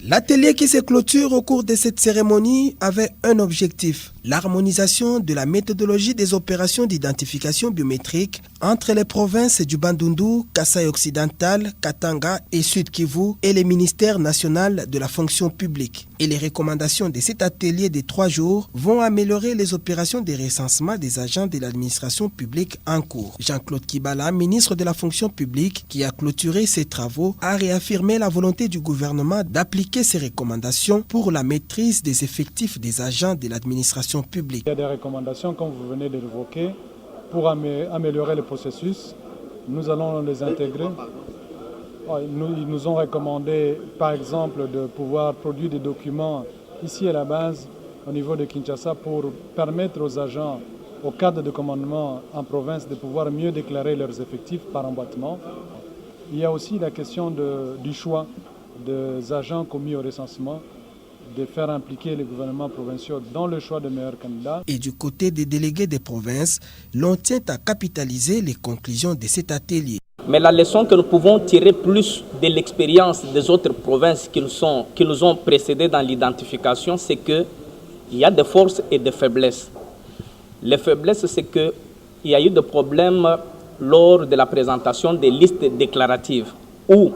L'atelier qui se clôture au cours de cette cérémonie avait un objectif, l'harmonisation de la méthodologie des opérations d'identification biométrique entre les provinces du Bandundu, Kasaï occidental, Katanga et Sud Kivu et les ministères nationaux de la fonction publique. Et les recommandations de cet atelier de 3 jours vont améliorer les opérations de recensement des agents de l'administration publique en cours. Jean-Claude Kibala, ministre de la fonction publique, qui a clôturé ces travaux, a réaffirmé la volonté du gouvernement d'appliquer ces recommandations pour la maîtrise des effectifs des agents de l'administration publique. Il y a des recommandations, comme vous venez de l'évoquer, pour améliorer le processus. Nous allons les intégrer. Ils nous ont recommandé, par exemple, de pouvoir produire des documents ici à la base, au niveau de Kinshasa, pour permettre aux agents, au cadre de commandement en province, de pouvoir mieux déclarer leurs effectifs par emboîtement. Il y a aussi la question du choix des agents commis au recensement, de faire impliquer les gouvernements provinciaux dans le choix de meilleurs candidats. Et du côté des délégués des provinces, l'on tient à capitaliser les conclusions de cet atelier. Mais la leçon que nous pouvons tirer plus de l'expérience des autres provinces qui nous ont précédés dans l'identification, c'est qu'il y a des forces et des faiblesses. Les faiblesses, c'est qu'il y a eu des problèmes lors de la présentation des listes déclaratives, où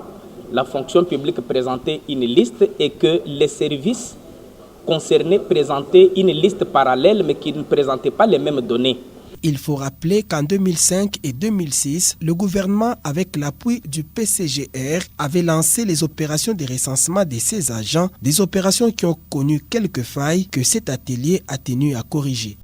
la fonction publique présentait une liste et que les services concernés présentaient une liste parallèle mais qui ne présentaient pas les mêmes données. Il faut rappeler qu'en 2005 et 2006, le gouvernement, avec l'appui du PCGR, avait lancé les opérations de recensement de ces agents, des opérations qui ont connu quelques failles que cet atelier a tenu à corriger.